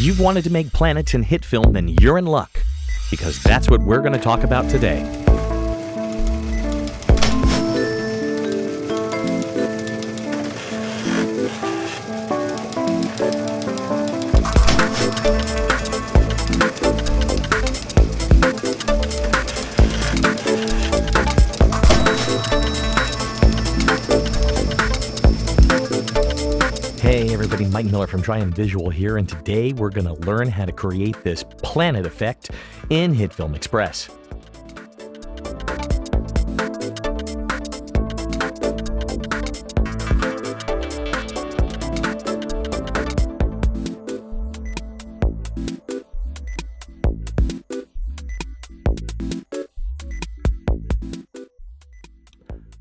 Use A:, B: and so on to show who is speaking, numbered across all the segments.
A: you've wanted to make planets in Hitfilm, then you're in luck, because that's what we're going to talk about today. Hey everybody, Mike Miller from Triumph Visual here, and today we're going to learn how to create this planet effect in Hitfilm Express.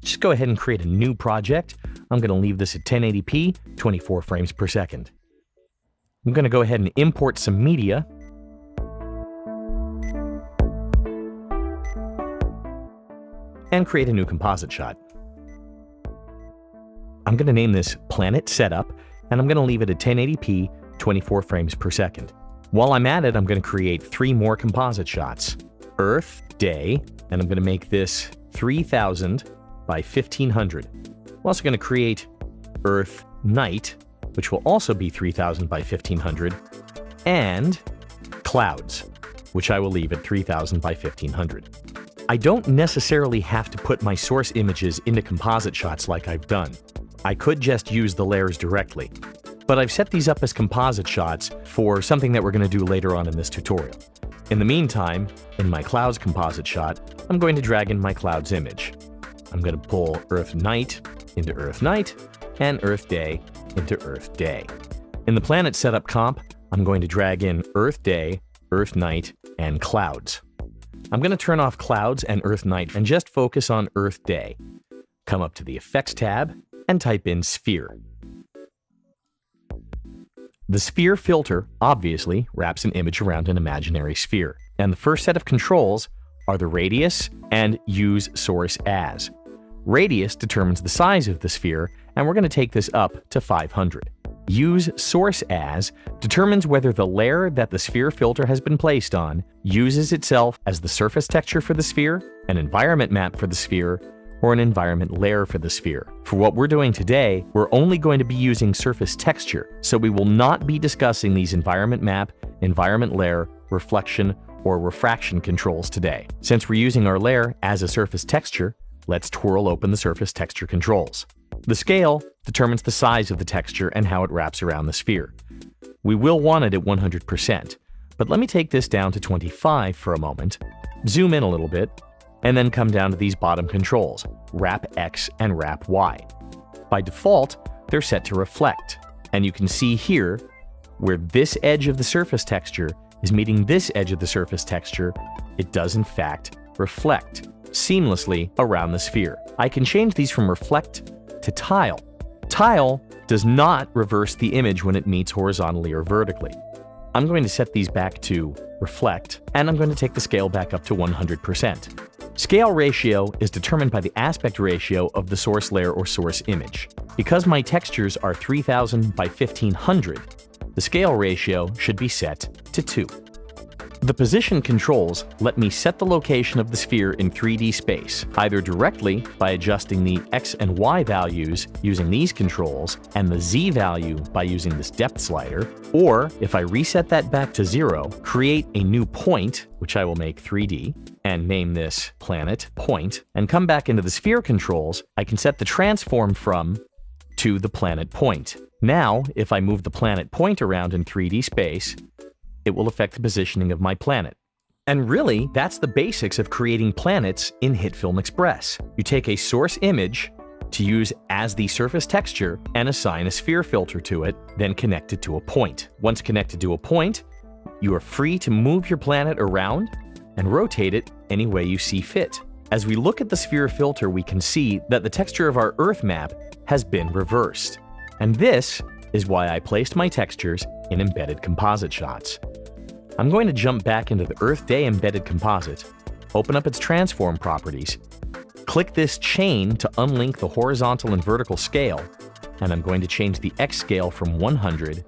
A: Just go ahead and create a new project. I'm going to leave this at 1080p, 24 frames per second. I'm going to go ahead and import some media. And create a new composite shot. I'm going to name this Planet Setup, and I'm going to leave it at 1080p, 24 frames per second. While I'm at it, I'm going to create 3 more composite shots. Earth, Day, and I'm going to make this 3000 by 1500. I'm also going to create Earth Night, which will also be 3000 by 1500, and Clouds, which I will leave at 3000 by 1500. I don't necessarily have to put my source images into composite shots like I've done. I could just use the layers directly, but I've set these up as composite shots for something that we're going to do later on in this tutorial. In the meantime, in my Clouds composite shot, I'm going to drag in my Clouds image. I'm going to pull Earth Night into Earth Night, and Earth Day into Earth Day. In the Planet Setup comp, I'm going to drag in Earth Day, Earth Night, and Clouds. I'm going to turn off Clouds and Earth Night and just focus on Earth Day. Come up to the Effects tab and type in Sphere. The Sphere filter, obviously, wraps an image around an imaginary sphere. And the first set of controls are the radius and use source as. Radius determines the size of the sphere, and we're going to take this up to 500. Use source as determines whether the layer that the sphere filter has been placed on uses itself as the surface texture for the sphere, an environment map for the sphere, or an environment layer for the sphere. For what we're doing today, we're only going to be using surface texture, so we will not be discussing these environment map, environment layer, reflection, or refraction controls today. Since we're using our layer as a surface texture, let's twirl open the surface texture controls. The scale determines the size of the texture and how it wraps around the sphere. We will want it at 100%, but let me take this down to 25 for a moment, zoom in a little bit, and then come down to these bottom controls, Wrap X and Wrap Y. By default, they're set to reflect, and you can see here where this edge of the surface texture is meeting this edge of the surface texture, it does in fact reflect seamlessly around the sphere. I can change these from reflect to tile. Tile does not reverse the image when it meets horizontally or vertically. I'm going to set these back to reflect, and I'm going to take the scale back up to 100%. Scale ratio is determined by the aspect ratio of the source layer or source image. Because my textures are 3000 by 1500, the scale ratio should be set to 2. The position controls let me set the location of the sphere in 3D space, either directly by adjusting the X and Y values using these controls and the Z value by using this depth slider, or if I reset that back to 0, create a new point, which I will make 3D, and name this Planet Point, and come back into the sphere controls, I can set the transform from to the planet point. Now, if I move the planet point around in 3D space, it will affect the positioning of my planet. And really, that's the basics of creating planets in Hitfilm Express. You take a source image to use as the surface texture and assign a sphere filter to it, then connect it to a point. Once connected to a point, you are free to move your planet around and rotate it any way you see fit. As we look at the sphere filter, we can see that the texture of our Earth map has been reversed. And this is why I placed my textures in embedded composite shots. I'm going to jump back into the Earth Day embedded composite, open up its transform properties, click this chain to unlink the horizontal and vertical scale, and I'm going to change the X scale from 100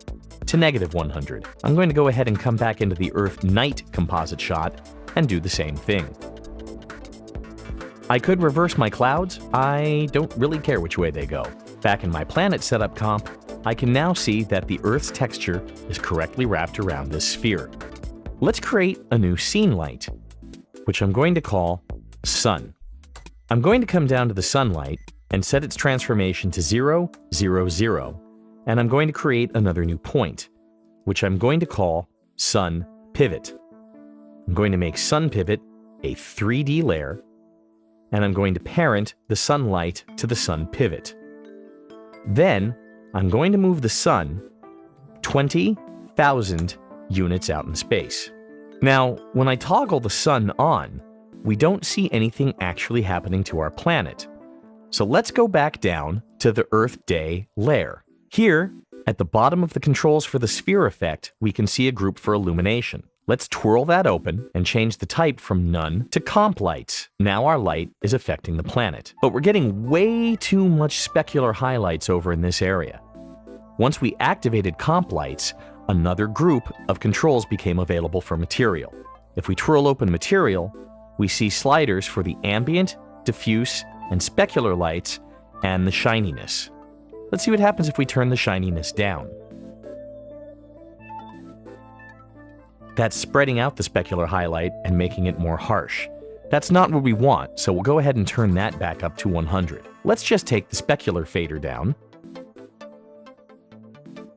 A: to -100. I'm going to go ahead and come back into the Earth-Night composite shot and do the same thing. I could reverse my clouds. I don't really care which way they go. Back in my planet setup comp, I can now see that the Earth's texture is correctly wrapped around this sphere. Let's create a new scene light, which I'm going to call Sun. I'm going to come down to the sunlight and set its transformation to 0, 0, 0, and I'm going to create another new point, which I'm going to call Sun Pivot. I'm going to make Sun Pivot a 3D layer, and I'm going to parent the sunlight to the Sun Pivot. Then, I'm going to move the Sun 20,000 units out in space. Now, when I toggle the Sun on, we don't see anything actually happening to our planet. So let's go back down to the Earth Day layer. Here, at the bottom of the controls for the sphere effect, we can see a group for illumination. Let's twirl that open and change the type from none to comp lights. Now our light is affecting the planet. But we're getting way too much specular highlights over in this area. Once we activated comp lights, another group of controls became available for material. If we twirl open material, we see sliders for the ambient, diffuse, and specular lights, and the shininess. Let's see what happens if we turn the shininess down. That's spreading out the specular highlight and making it more harsh. That's not what we want, so we'll go ahead and turn that back up to 100. Let's just take the specular fader down.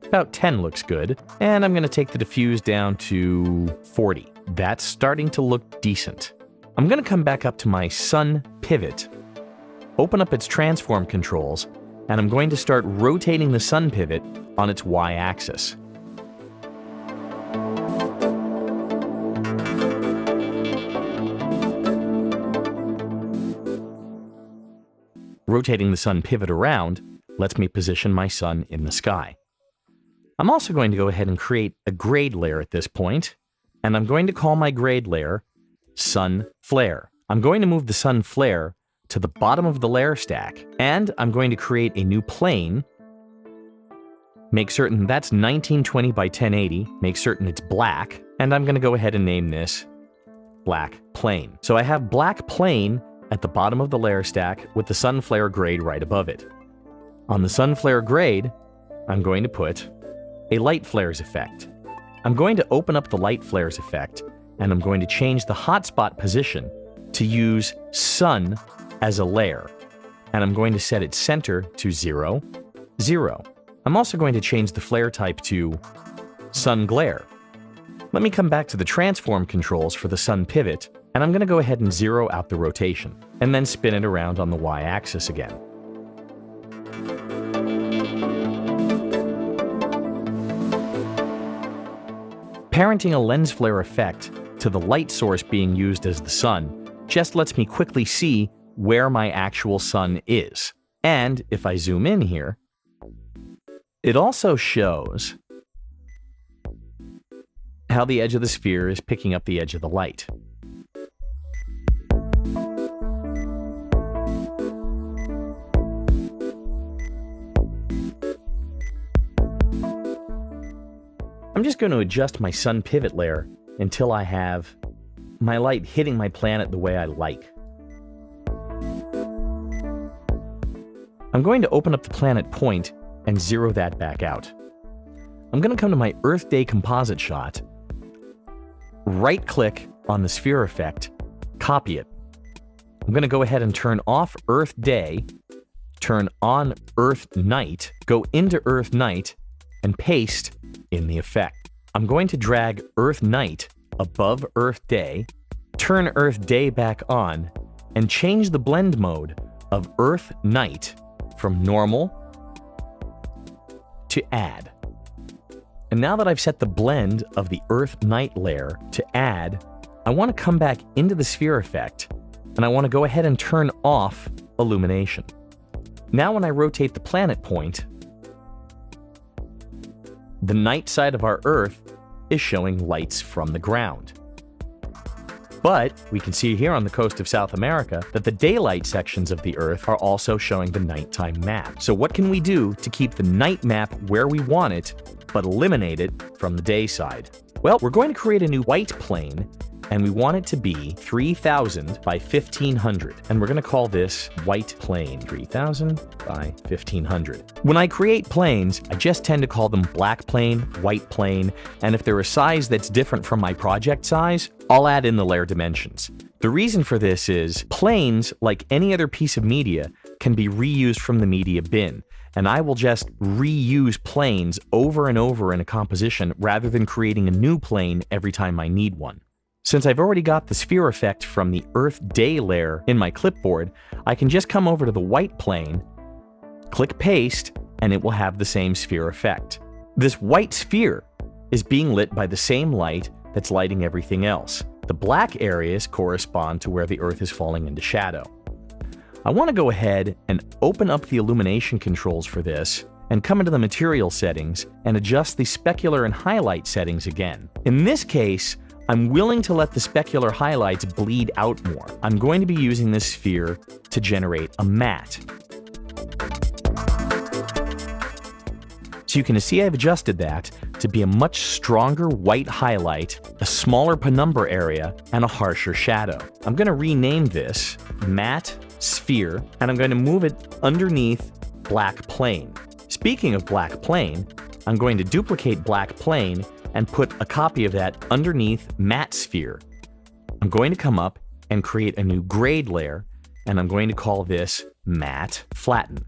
A: About 10 looks good, and I'm going to take the diffuse down to 40. That's starting to look decent. I'm going to come back up to my Sun Pivot, open up its transform controls, and I'm going to start rotating the Sun Pivot on its y-axis. Rotating the Sun Pivot around lets me position my sun in the sky. I'm also going to go ahead and create a grade layer at this point, and I'm going to call my grade layer Sun Flare. I'm going to move the Sun Flare to the bottom of the layer stack, and I'm going to create a new plane, make certain that's 1920 by 1080, make certain it's black, and I'm going to go ahead and name this Black Plane. So I have Black Plane at the bottom of the layer stack with the Sun Flare grade right above it. On the Sun Flare grade, I'm going to put a Light Flares effect. I'm going to open up the Light Flares effect, and I'm going to change the hotspot position to use Sun as a layer, and I'm going to set its center to 0, 0. I'm also going to change the flare type to Sun Glare. Let me come back to the transform controls for the Sun Pivot, and I'm going to go ahead and zero out the rotation, and then spin it around on the y-axis again. Parenting a lens flare effect to the light source being used as the sun just lets me quickly see where my actual sun is. And if I zoom in here, it also shows how the edge of the sphere is picking up the edge of the light. I'm just going to adjust my Sun Pivot layer until I have my light hitting my planet the way I like. I'm going to open up the planet point and zero that back out. I'm going to come to my Earth Day composite shot, right-click on the sphere effect, copy it. I'm going to go ahead and turn off Earth Day, turn on Earth Night, go into Earth Night, and paste in the effect. I'm going to drag Earth Night above Earth Day, turn Earth Day back on, and change the blend mode of Earth Night from normal to add. And now that I've set the blend of the Earth Night layer to add, I want to come back into the sphere effect, and I want to go ahead and turn off illumination. Now when I rotate the planet point, the night side of our Earth is showing lights from the ground. But we can see here on the coast of South America that the daylight sections of the Earth are also showing the nighttime map. So what can we do to keep the night map where we want it, but eliminate it from the dayside? Well, we're going to create a new white plane, and we want it to be 3000 by 1500. And we're going to call this white plane, 3000 by 1500. When I create planes, I just tend to call them black plane, white plane, and if they're a size that's different from my project size, I'll add in the layer dimensions. The reason for this is planes, like any other piece of media, can be reused from the media bin, and I will just reuse planes over and over in a composition rather than creating a new plane every time I need one. Since I've already got the sphere effect from the Earth Day layer in my clipboard, I can just come over to the white plane, click Paste, and it will have the same sphere effect. This white sphere is being lit by the same light that's lighting everything else. The black areas correspond to where the Earth is falling into shadow. I want to go ahead and open up the illumination controls for this and come into the material settings and adjust the specular and highlight settings again. In this case, I'm willing to let the specular highlights bleed out more. I'm going to be using this sphere to generate a matte. So you can see I've adjusted that to be a much stronger white highlight, a smaller penumbra area, and a harsher shadow. I'm going to rename this Matte Sphere, and I'm going to move it underneath Black Plane. Speaking of Black Plane, I'm going to duplicate Black Plane and put a copy of that underneath Matte Sphere. I'm going to come up and create a new grade layer, and I'm going to call this Matte Flatten.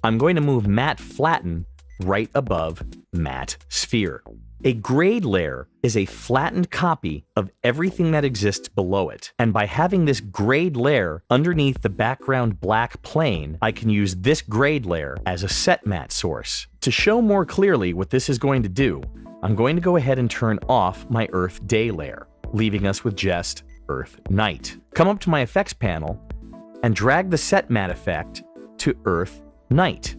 A: I'm going to move Matte Flatten right above Matte Sphere. A grade layer is a flattened copy of everything that exists below it, and by having this grade layer underneath the background black plane, I can use this grade layer as a set matte source. To show more clearly what this is going to do, I'm going to go ahead and turn off my Earth Day layer, leaving us with just Earth Night. Come up to my effects panel and drag the set matte effect to Earth Night.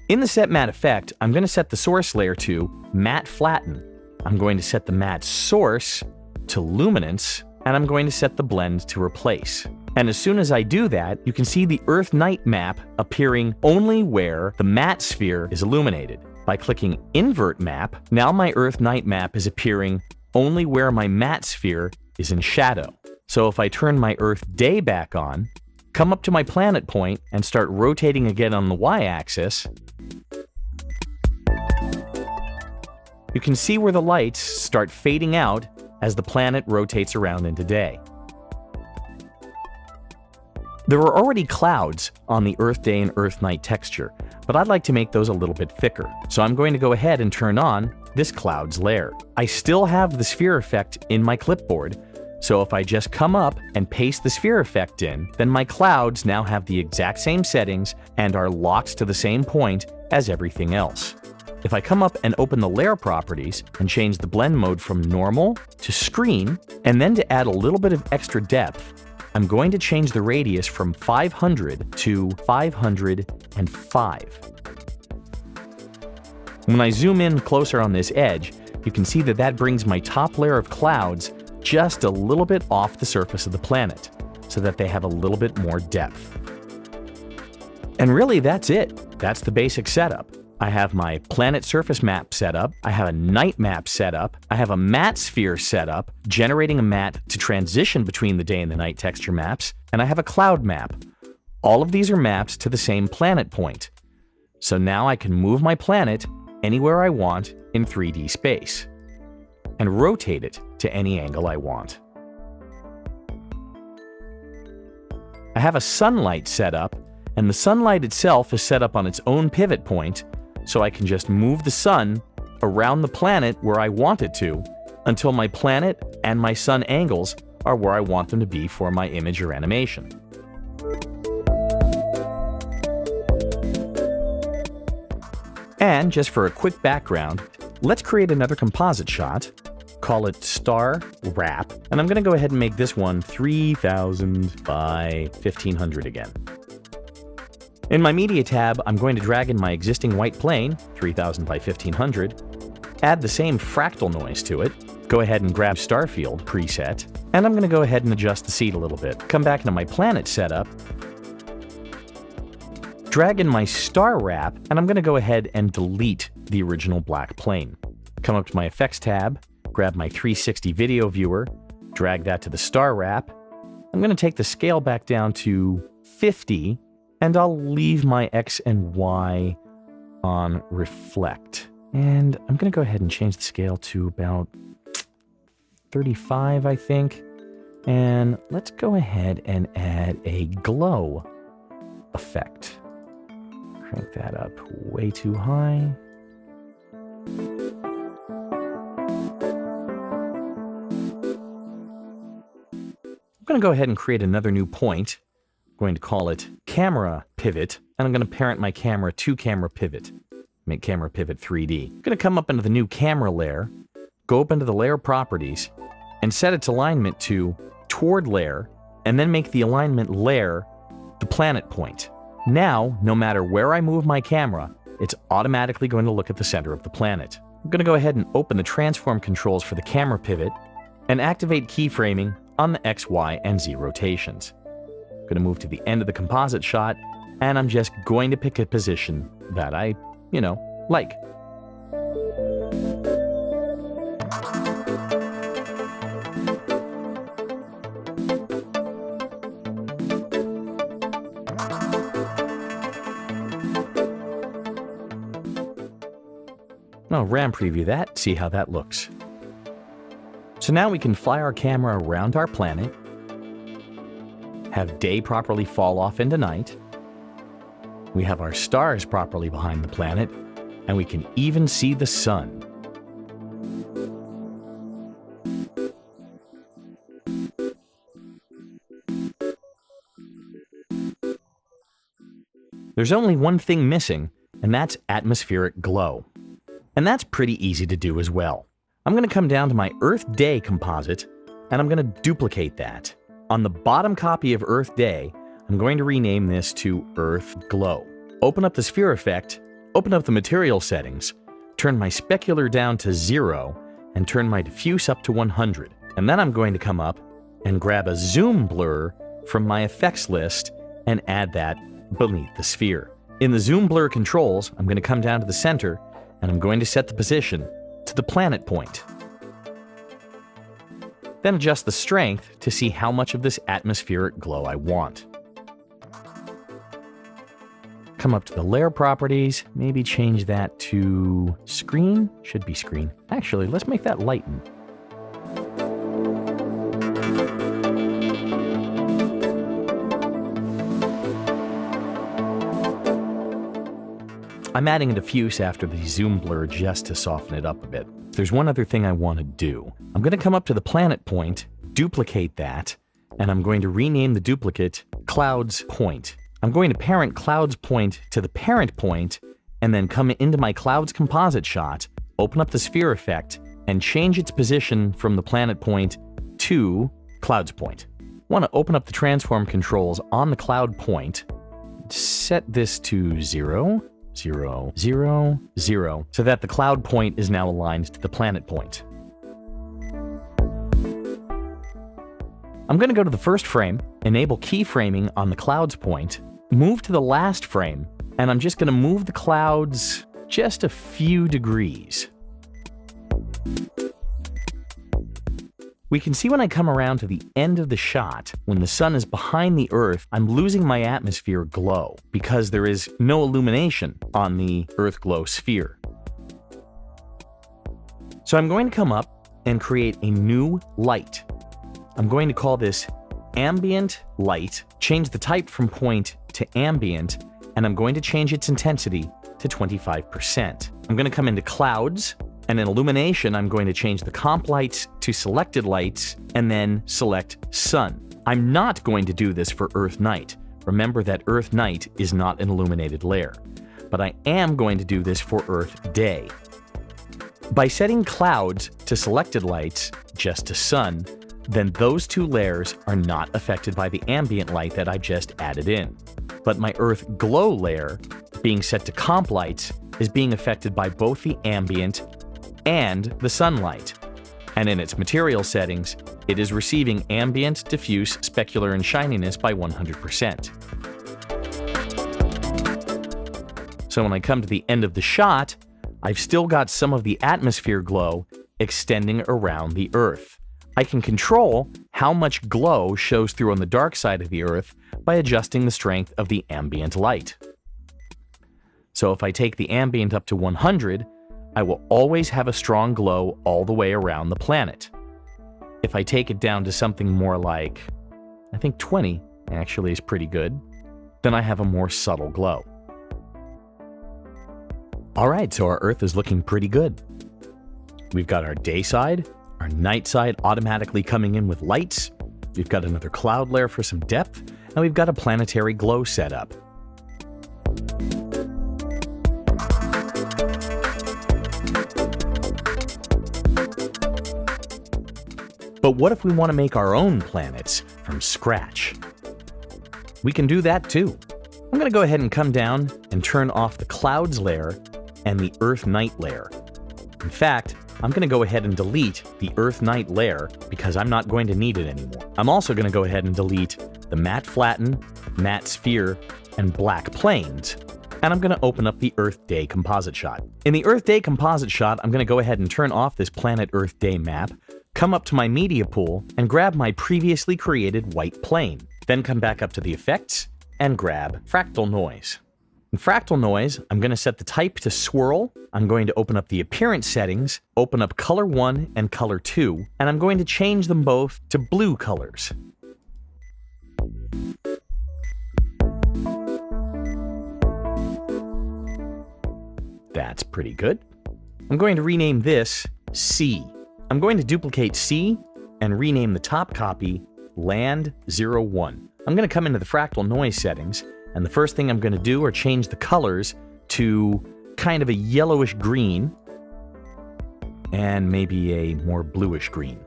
A: In the set matte effect, I'm going to set the source layer to Matte Flatten. I'm going to set the matte source to Luminance, and I'm going to set the blend to Replace. And as soon as I do that, you can see the Earth Night map appearing only where the matte sphere is illuminated. By clicking Invert Map, now my Earth Night map is appearing only where my matte sphere is in shadow. So if I turn my Earth Day back on, come up to my planet point, and start rotating again on the y-axis, you can see where the lights start fading out as the planet rotates around into day. There are already clouds on the Earth Day and Earth Night texture, but I'd like to make those a little bit thicker. So I'm going to go ahead and turn on this clouds layer. I still have the sphere effect in my clipboard, so if I just come up and paste the sphere effect in, then my clouds now have the exact same settings and are locked to the same point as everything else. If I come up and open the layer properties and change the blend mode from normal to screen, and then to add a little bit of extra depth, I'm going to change the radius from 500 to 505. When I zoom in closer on this edge, you can see that that brings my top layer of clouds just a little bit off the surface of the planet, so that they have a little bit more depth. And really, that's it. That's the basic setup. I have my planet surface map set up, I have a night map set up, I have a matte sphere set up, generating a matte to transition between the day and the night texture maps, and I have a cloud map. All of these are maps to the same planet point. So now I can move my planet anywhere I want in 3D space, and rotate it to any angle I want. I have a sunlight set up, and the sunlight itself is set up on its own pivot point, so I can just move the sun around the planet where I want it to, until my planet and my sun angles are where I want them to be for my image or animation. And just for a quick background, let's create another composite shot, call it Star Wrap, and I'm going to go ahead and make this one 3000 by 1500 again. In my Media tab, I'm going to drag in my existing white plane, 3000 by 1500, add the same fractal noise to it, go ahead and grab Starfield preset, and I'm going to go ahead and adjust the seed a little bit. Come back into my planet setup, drag in my Star Wrap, and I'm going to go ahead and delete the original black plane. Come up to my Effects tab, grab my 360 video viewer, drag that to the star wrap. I'm going to take the scale back down to 50, and I'll leave my X and Y on reflect. And I'm going to go ahead and change the scale to about 35, I think. And let's go ahead and add a glow effect. Crank that up way too high. I'm going to go ahead and create another new point. I'm going to call it camera pivot, and I'm going to parent my camera to camera pivot. Make camera pivot 3D. I'm going to come up into the new camera layer, go up into the layer properties, and set its alignment to toward layer, and then make the alignment layer the planet point. Now, no matter where I move my camera, it's automatically going to look at the center of the planet. I'm going to go ahead and open the transform controls for the camera pivot and activate keyframing on the X, Y, and Z rotations. I'm going to move to the end of the composite shot, and I'm just going to pick a position that I, like. I'll RAM preview that, see how that looks. So now we can fly our camera around our planet, have day properly fall off into night, we have our stars properly behind the planet, and we can even see the sun. There's only one thing missing, and that's atmospheric glow. And that's pretty easy to do as well. I'm going to come down to my Earth Day composite, and I'm going to duplicate that. On the bottom copy of Earth Day, I'm going to rename this to Earth Glow. Open up the sphere effect, open up the material settings, turn my specular down to 0, and turn my diffuse up to 100. And then I'm going to come up and grab a zoom blur from my effects list and add that beneath the sphere. In the zoom blur controls, I'm going to come down to the center, and I'm going to set the position to the planet point. Then adjust the strength to see how much of this atmospheric glow I want. Come up to the layer properties, maybe change that to screen. Should be screen. Actually, let's make that lighten. I'm adding a diffuse after the zoom blur just to soften it up a bit. There's one other thing I want to do. I'm going to come up to the planet point, duplicate that, and I'm going to rename the duplicate Clouds Point. I'm going to parent Clouds Point to the parent point, and then come into my Clouds composite shot, open up the sphere effect, and change its position from the planet point to Clouds Point. I want to open up the transform controls on the cloud point, set this to 0, 0, 0, 0, so that the cloud point is now aligned to the planet point. I'm going to go to the first frame, enable keyframing on the clouds point, move to the last frame, and I'm just going to move the clouds just a few degrees. We can see when I come around to the end of the shot, when the sun is behind the Earth, I'm losing my atmosphere glow because there is no illumination on the Earth glow sphere. So I'm going to come up and create a new light. I'm going to call this ambient light, change the type from point to ambient, and I'm going to change its intensity to 25%. I'm going to come into clouds, and in illumination, I'm going to change the comp lights to selected lights, and then select sun. I'm not going to do this for Earth night. Remember that Earth night is not an illuminated layer. But I am going to do this for Earth day. By setting clouds to selected lights, just to sun, then those two layers are not affected by the ambient light that I just added in. But my Earth glow layer, being set to comp lights, is being affected by both the ambient and the sunlight. And in its material settings, it is receiving ambient, diffuse, specular, and shininess by 100%. So when I come to the end of the shot, I've still got some of the atmosphere glow extending around the Earth. I can control how much glow shows through on the dark side of the Earth by adjusting the strength of the ambient light. So if I take the ambient up to 100, I will always have a strong glow all the way around the planet. If I take it down to something more like, I think 20 actually is pretty good, then I have a more subtle glow. Alright, so our Earth is looking pretty good. We've got our dayside, our nightside automatically coming in with lights, we've got another cloud layer for some depth, and we've got a planetary glow set up. But what if we want to make our own planets from scratch? We can do that too. I'm going to go ahead and come down and turn off the clouds layer and the Earth night layer. In fact, I'm going to go ahead and delete the Earth night layer because I'm not going to need it anymore. I'm also going to go ahead and delete the matte flatten, matte sphere, and black planes. And I'm going to open up the Earth Day composite shot. In the Earth Day composite shot, I'm going to go ahead and turn off this Planet Earth Day map, come up to my media pool, and grab my previously created white plane. Then come back up to the effects and grab Fractal Noise. In Fractal Noise, I'm going to set the type to swirl. I'm going to open up the appearance settings, open up color 1 and color 2, and I'm going to change them both to blue colors. That's pretty good. I'm going to rename this C. I'm going to duplicate C and rename the top copy Land 01. I'm going to come into the Fractal Noise settings, and the first thing I'm going to do are change the colors to kind of a yellowish green and maybe a more bluish green.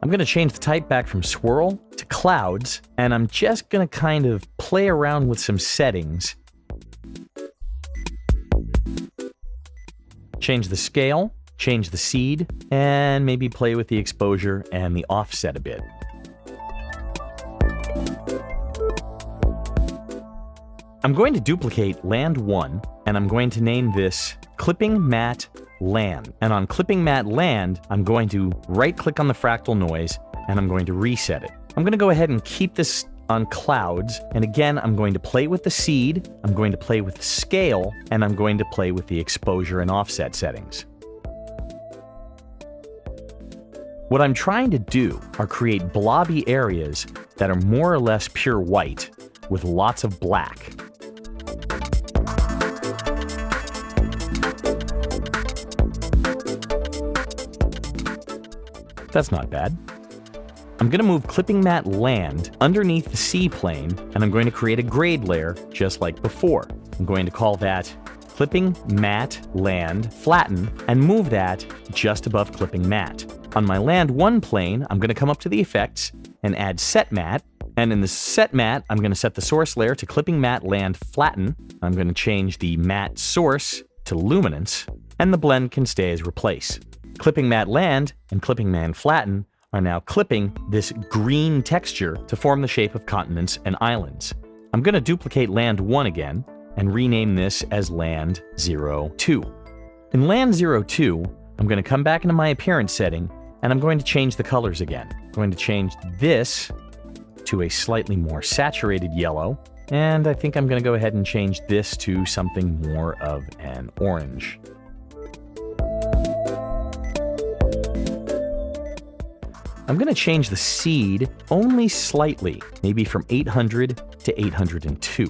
A: I'm going to change the type back from swirl to clouds, and I'm just going to kind of play around with some settings. Change the scale, change the seed, and maybe play with the exposure and the offset a bit. I'm going to duplicate Land 1, and I'm going to name this Clipping Matte Land. And on Clipping Matte Land, I'm going to right-click on the Fractal Noise, and I'm going to reset it. I'm going to go ahead and keep this on clouds, and again, I'm going to play with the seed, I'm going to play with the scale, and I'm going to play with the exposure and offset settings. What I'm trying to do are create blobby areas that are more or less pure white with lots of black. That's not bad. I'm going to move Clipping Matte Land underneath the C plane, and I'm going to create a grade layer just like before. I'm going to call that Clipping Matte Land Flatten and move that just above Clipping Matte. On my Land 1 plane, I'm going to come up to the effects and add Set Matte, and in the Set Matte, I'm going to set the source layer to Clipping Matte Land Flatten. I'm going to change the matte source to luminance, and the blend can stay as replace. Clipping Matte Land and Clipping Matte Flatten are now clipping this green texture to form the shape of continents and islands. I'm going to duplicate Land 1 again and rename this as Land 02. In Land 02, I'm going to come back into my appearance setting, and I'm going to change the colors again. I'm going to change this to a slightly more saturated yellow, and I think I'm going to go ahead and change this to something more of an orange. I'm going to change the seed only slightly, maybe from 800 to 802.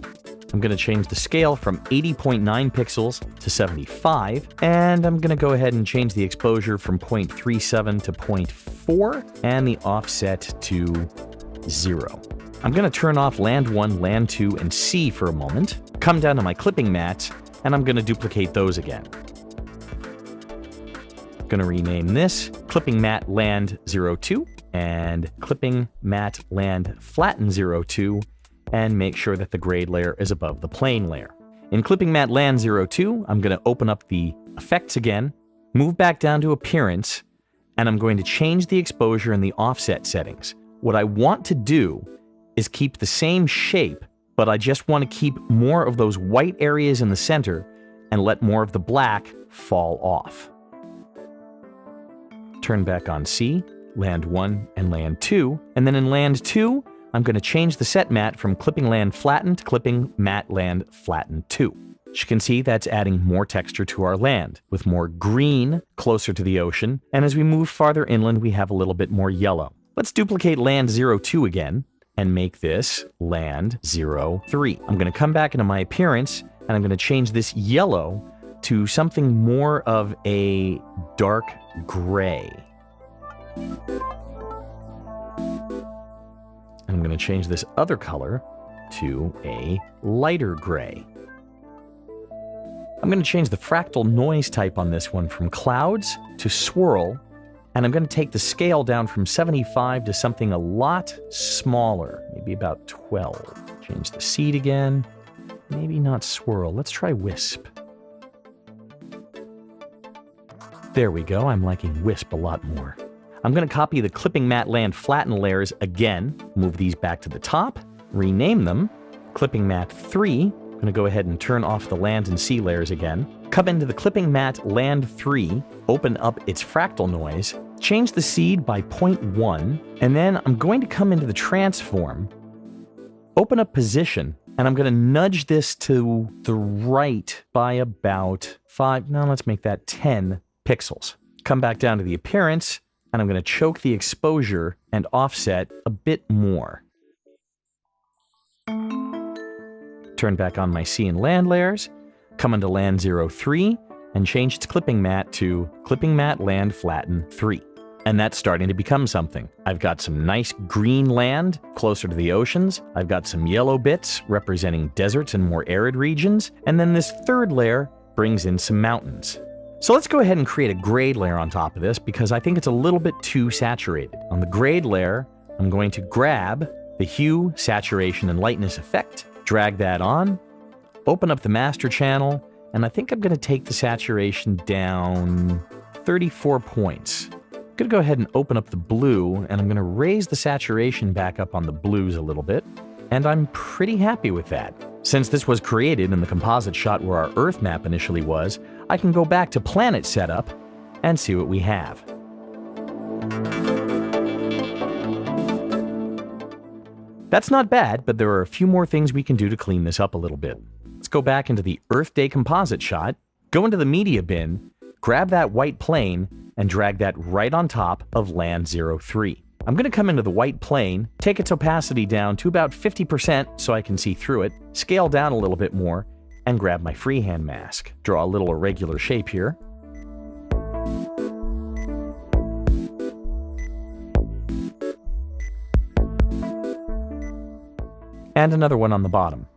A: I'm going to change the scale from 80.9 pixels to 75, and I'm going to go ahead and change the exposure from 0.37 to 0.4, and the offset to 0. I'm going to turn off Land 1, Land 2, and C for a moment, come down to my clipping mats, and I'm going to duplicate those again. Going to rename this Clipping Matte Land 02 and Clipping Matte Land Flatten 02, and make sure that the grade layer is above the plane layer. In Clipping Matte Land 02, I'm going to open up the effects again, move back down to appearance, and I'm going to change the exposure and the offset settings. What I want to do is keep the same shape but I just want to keep more of those white areas in the center and let more of the black fall off. Turn back on C, land 1 and land 2, and then in land 2, I'm going to change the set matte from clipping land flatten to clipping matte land flatten 2. As you can see, that's adding more texture to our land, with more green closer to the ocean, and as we move farther inland, we have a little bit more yellow. Let's duplicate land 02 again, and make this land 03. I'm going to come back into my appearance, and I'm going to change this yellow to something more of a dark gray. And I'm going to change this other color to a lighter gray. I'm going to change the fractal noise type on this one from clouds to swirl, and I'm going to take the scale down from 75 to something a lot smaller, maybe about 12. Change the seed again. Maybe not swirl. Let's try wisp. There we go. I'm liking wisp a lot more. I'm going to copy the clipping matte land flatten layers again, move these back to the top, rename them, clipping matte 3. I'm going to go ahead and turn off the land and sea layers again. Come into the clipping matte land 3, open up its fractal noise, change the seed by 0.1, and then I'm going to come into the transform, open up position, and I'm going to nudge this to the right by about 5, now let's make that 10 pixels. Come back down to the appearance, and I'm going to choke the exposure and offset a bit more. Turn back on my sea and land layers, come into land 03, and change its clipping matte to clipping matte land flatten 3. And that's starting to become something. I've got some nice green land closer to the oceans. I've got some yellow bits representing deserts and more arid regions. And then this third layer brings in some mountains. So let's go ahead and create a grade layer on top of this because I think it's a little bit too saturated. On the grade layer, I'm going to grab the hue, saturation, and lightness effect, drag that on, open up the master channel, and I think I'm going to take the saturation down 34 points. I'm going to go ahead and open up the blue, and I'm going to raise the saturation back up on the blues a little bit, and I'm pretty happy with that. Since this was created in the composite shot where our Earth map initially was, I can go back to planet setup and see what we have. That's not bad, but there are a few more things we can do to clean this up a little bit. Let's go back into the Earth Day composite shot, go into the media bin, grab that white plane, and drag that right on top of land 03. I'm going to come into the white plane, take its opacity down to about 50% so I can see through it, scale down a little bit more, and grab my freehand mask. Draw a little irregular shape here. And another one on the bottom.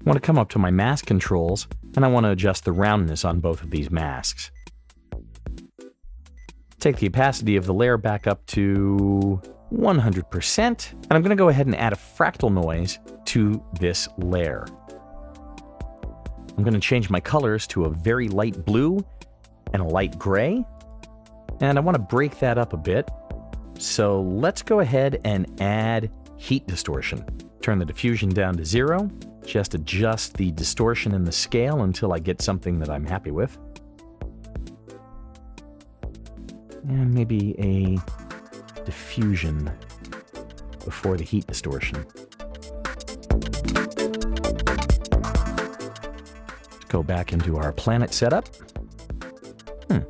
A: I want to come up to my mask controls, and I want to adjust the roundness on both of these masks. Take the opacity of the layer back up to 100%, and I'm going to go ahead and add a fractal noise to this layer. I'm going to change my colors to a very light blue and a light gray, and I want to break that up a bit. So let's go ahead and add heat distortion. Turn the diffusion down to 0, just adjust the distortion in the scale until I get something that I'm happy with. And maybe a diffusion before the heat distortion. Let's go back into our planet setup. I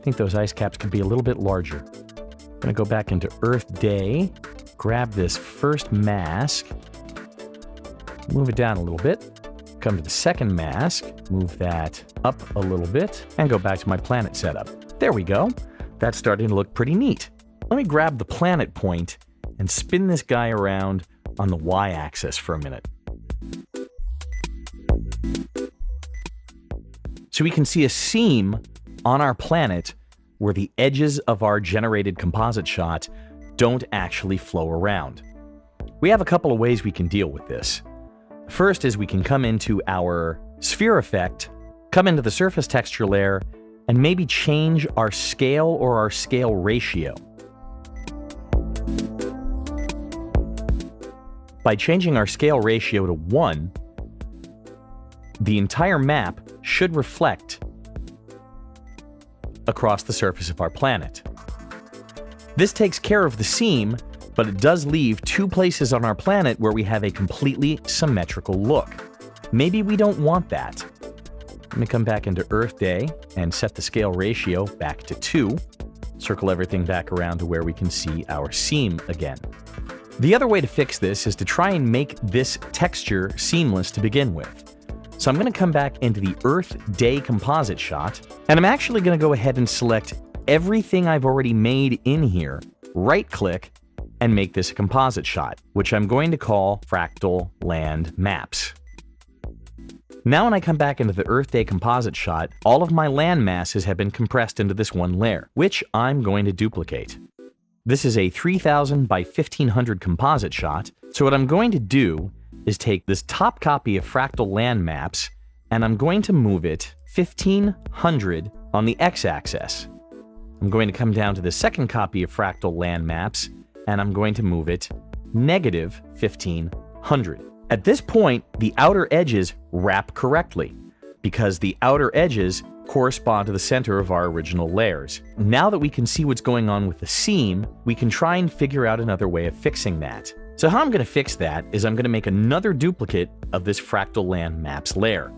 A: think those ice caps could be a little bit larger. I'm going to go back into Earth Day, grab this first mask, move it down a little bit, come to the second mask, move that up a little bit, and go back to my planet setup. There we go. That's starting to look pretty neat. Let me grab the planet point and spin this guy around on the y-axis for a minute. So we can see a seam on our planet where the edges of our generated composite shot don't actually flow around. We have a couple of ways we can deal with this. First is we can come into our sphere effect, come into the surface texture layer, and maybe change our scale or our scale ratio. By changing our scale ratio to 1, the entire map should reflect across the surface of our planet. This takes care of the seam, but it does leave 2 places on our planet where we have a completely symmetrical look. Maybe we don't want that. Let me come back into Earth Day and set the scale ratio back to 2. Circle everything back around to where we can see our seam again. The other way to fix this is to try and make this texture seamless to begin with. So I'm going to come back into the Earth Day composite shot, and I'm actually going to go ahead and select everything I've already made in here, right-click, and make this a composite shot, which I'm going to call Fractal Land Maps. Now when I come back into the Earth Day composite shot, all of my land masses have been compressed into this one layer, which I'm going to duplicate. This is a 3000 by 1500 composite shot, so what I'm going to do is take this top copy of Fractal Land Maps, and I'm going to move it 1500 on the x-axis. I'm going to come down to the second copy of Fractal Land Maps, and I'm going to move it negative 1500. At this point, the outer edges wrap correctly, because the outer edges correspond to the center of our original layers. Now that we can see what's going on with the seam, we can try and figure out another way of fixing that. So how I'm going to fix that is I'm going to make another duplicate of this Fractal Land Maps layer,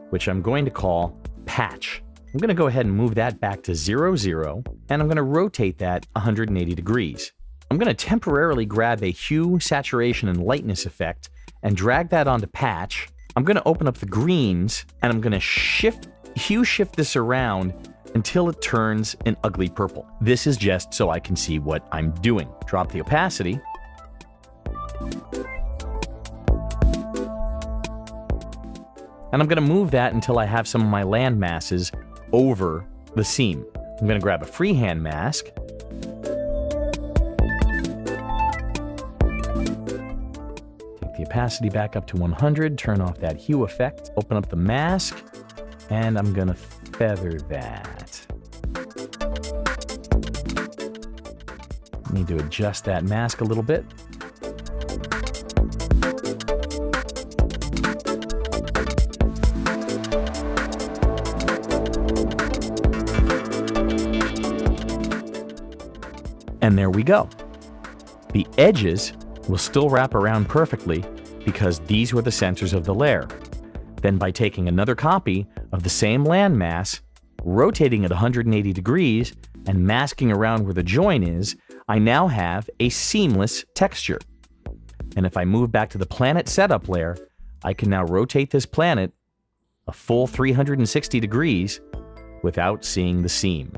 A: which I'm going to call Patch. I'm going to go ahead and move that back to 0, 0, and I'm going to rotate that 180 degrees. I'm going to temporarily grab a hue, saturation, and lightness effect and drag that onto Patch. I'm going to open up the greens, and I'm going to hue shift this around until it turns an ugly purple. This is just so I can see what I'm doing. Drop the opacity. And I'm going to move that until I have some of my land masses over the seam. I'm going to grab a freehand mask. Take the opacity back up to 100, turn off that hue effect, open up the mask, and I'm going to feather that. Need to adjust that mask a little bit. And there we go. The edges will still wrap around perfectly because these were the centers of the layer. Then by taking another copy of the same landmass, rotating it 180 degrees, and masking around where the join is, I now have a seamless texture. And if I move back to the planet setup layer, I can now rotate this planet a full 360 degrees without seeing the seam.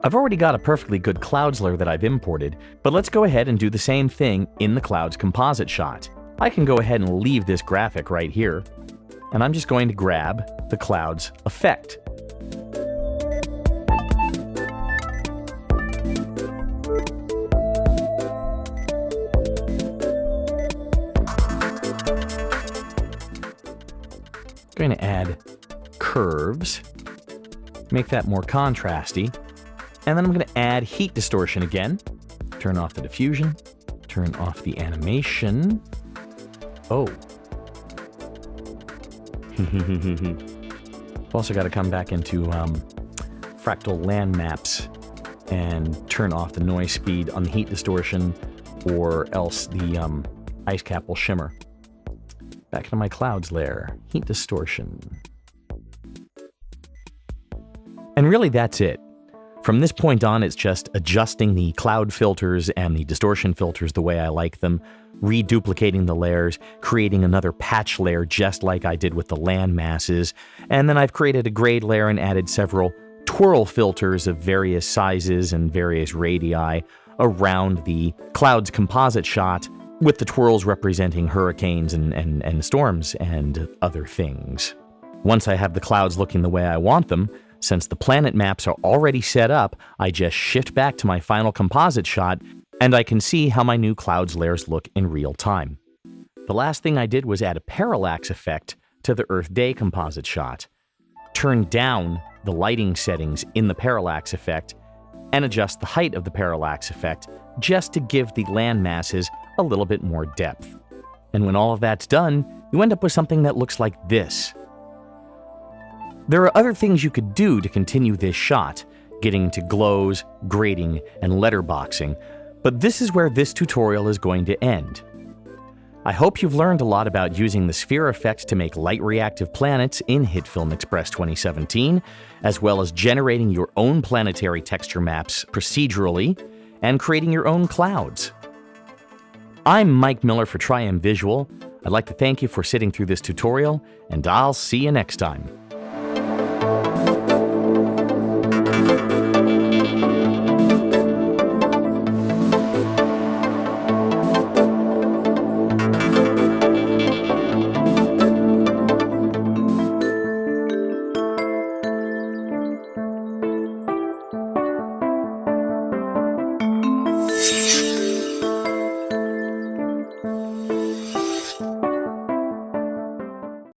A: I've already got a perfectly good clouds layer that I've imported, but let's go ahead and do the same thing in the clouds composite shot. I can go ahead and leave this graphic right here, and I'm just going to grab the clouds effect. Going to add curves, make that more contrasty. And then I'm going to add heat distortion again. Turn off the diffusion. Turn off the animation. Oh. I've also got to come back into Fractal Land Maps and turn off the noise speed on the heat distortion, or else the ice cap will shimmer. Back into my clouds layer. Heat distortion. And really that's it. From this point on, it's just adjusting the cloud filters and the distortion filters the way I like them, reduplicating the layers, creating another patch layer just like I did with the land masses, and then I've created a grade layer and added several twirl filters of various sizes and various radii around the clouds composite shot, with the twirls representing hurricanes and storms and other things. Once I have the clouds looking the way I want them, Since the planet maps are already set up, I just shift back to my final composite shot, and I can see how my new clouds layers look in real time. The last thing I did was add a parallax effect to the Earth Day composite shot. Turn down the lighting settings in the parallax effect and adjust the height of the parallax effect just to give the land masses a little bit more depth. And when all of that's done, you end up with something that looks like this. There are other things you could do to continue this shot, getting to glows, grading, and letterboxing, but this is where this tutorial is going to end. I hope you've learned a lot about using the sphere effect to make light-reactive planets in Hitfilm Express 2017, as well as generating your own planetary texture maps procedurally, and creating your own clouds. I'm Mike Miller for Tri-M Visual. I'd like to thank you for sitting through this tutorial, and I'll see you next time.